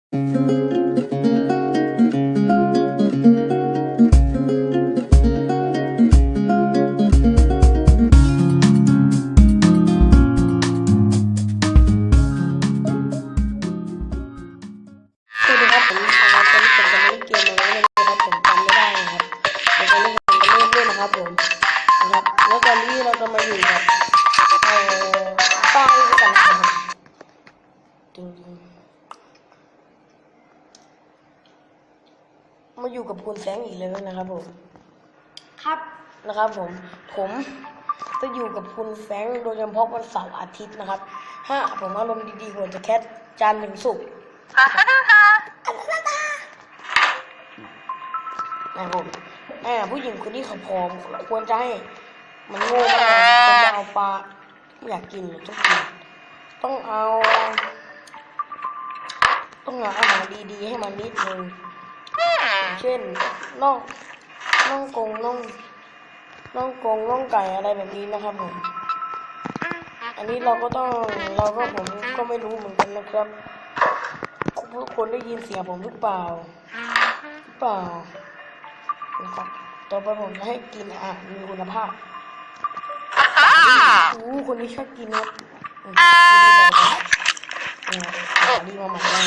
ครับผมนะครับแล้วตอนนี้เราจะมาอยู่กับป้ายกันนะครับมาอยู่กับคุณแสงอีกแล้วนะครับผมครับนะครับผมจะอยู่กับคุณแสงโดยเฉพาะวันเสาร์อาทิตย์นะครับผมอารมณ์ดีๆควรจะแคทจันทร์ถึงศุกร์นะครับผมผู้หญิงคนนี้เขาพร้อมควรจะให้มันโง่มากควรจะเอาปลาไม่อยากกินหรือต้องเอาอาหารดีๆให้มันนิดนึงเช่นน่องไก่อะไรแบบนี้นะครับผมอันนี้ผมก็ไม่รู้เหมือนกันนะครับทุกคนได้ยินเสียงผมหรือเปล่านะครับต่อไปผมจะให้กินอาหารมีคุณภาพคนนี้ชอบกินนะดีมาใหม่ได้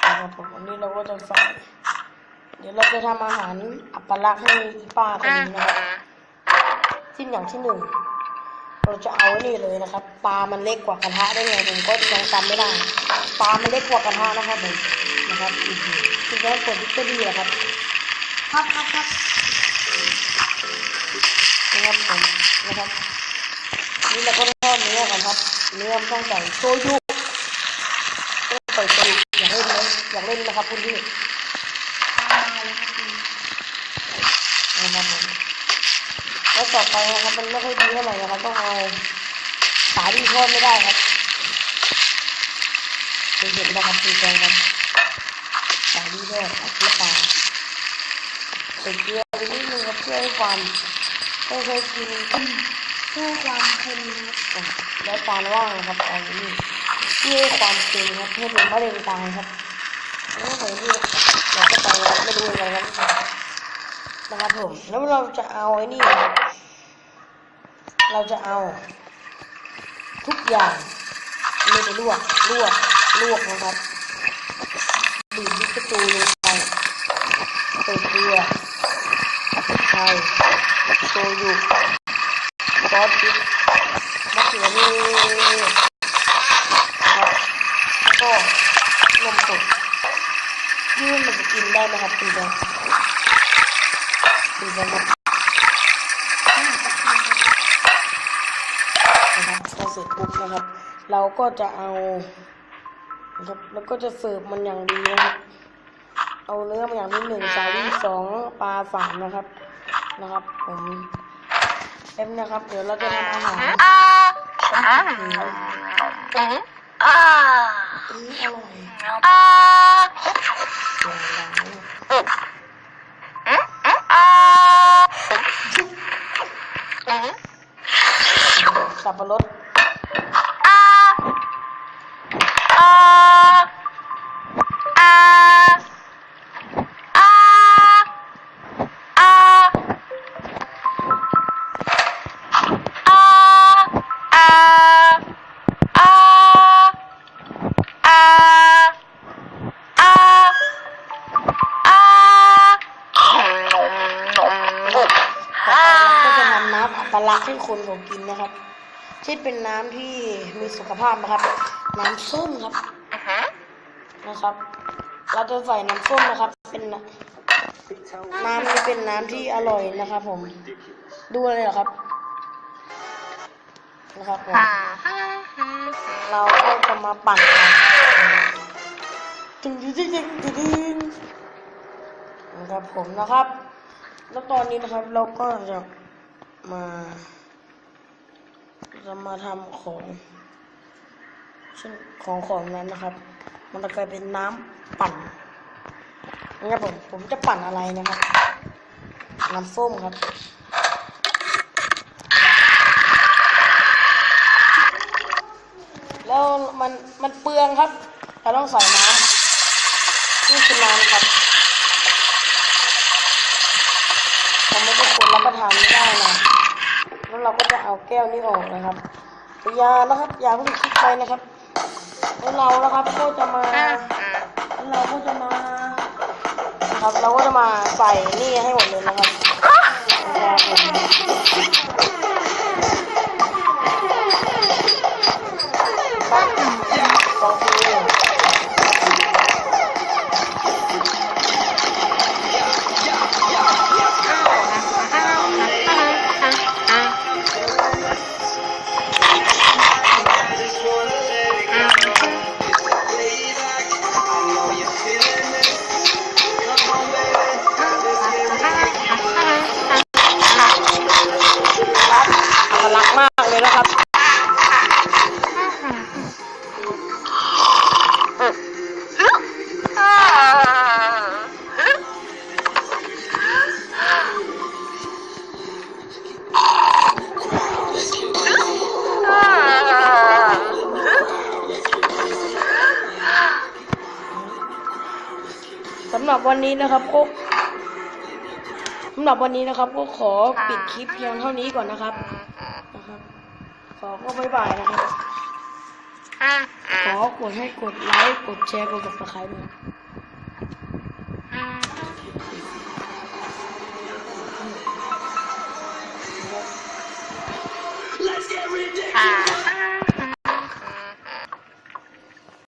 นะครับผมอันนี้เราก็จะใส่เดี๋ยวเราจะทำอาหารอัปลักษณ์ให้อีป้าคนนี้นะครับชิ้นอย่างที่หนึ่งเราจะเอานี่เลยนะครับปลามันเล็กกว่ากระทะได้ไงผมก็ยังจำไม่ได้ปลามันเล็กกว่ากระทะนะครับผมนะครับคือการกดที่ดีครับนะครับนี่เราก็ทอดเนื้อกันครับเนื้อต้องใส่โชยุต้องใส่โชยุอยากเล่นนะครับคุณพี่นะครับผมแล้วต่อไปนะครับมันไม่ค่อยดีเท่าไหร่นะครับต้องเอาสาลี่ทอดไม่ได้ครับเห็นนะครับดีใจครับสาลี่ทอดอัดเกลือปลาใส่เกลือไปนิดนึงครับเพื่อให้ความไม่เคยกินเพื่อความเค็มแล้วจานว่างนะครับเอาอย่างนี้เพื่อความเค็มครับให้เป็นมะเร็งตายครับแล้วใส่นี่เราก็ไปไม่รู้อะไรนะครับผมแล้วเราจะเอาไอ้นี่เราจะเอาทุกอย่างไม่ไปลวกนะครับบีบที่ประตูลงไปใส่เกลือพริกไทยโชยุซอสพริกมะเขือเทศครับแล้วก็นมสดนี่มันจะกินได้นะครับคุณผู้ชมนะครับพอเสร็จปุ๊บนะครับเราก็จะเอาครับแล้วก็จะเสิร์ฟมันอย่างดีนะครับเอาเนื้อมาอย่างที่1สาลี่2ปลา3นะครับผมเอ็มนะครับเดี๋ยวเราจะทำอาหารอร่อยสับปะรดปลาให้คนผมกินนะครับที่เป็นน้ำที่มีสุขภาพนะครับน้ำส้มครับนะครับเราจะใส่น้ำส้มนะครับเป็นน้ำนี้เป็นน้ำที่อร่อยนะครับผมดูเลยเหรอครับนะครับผมเราก็จะมาปั่นจึงนะครับผมนะครับแล้วตอนนี้นะครับเราก็จะมาทำของนั้นนะครับมันจะกลายเป็นน้ำปั่นนะครับผมจะปั่นอะไรนะครับน้ำส้มครับแล้วมันเปลืองครับ เราต้องใส่น้ำนี่คือน้ำครับเราไม่ได้กดรับประทานไม่ได้นะแล้วเราก็จะเอาแก้วนี้ออกนะครับยานะครับยาเพิ่งคิดไปนะครับแล้วเรานะครับก็จะมาครับเราก็จะมาใส่นี่ให้หมดเลยนะครับสองทีรักมากเลยนะครับสำหรับวันนี้นะครับก็ขอปิดคลิปเพียงเท่านี้ก่อนนะครับขอก็บ๊ายบายนะครับขอกดให้กดไลค์กดแชร์กดติดตามด้วย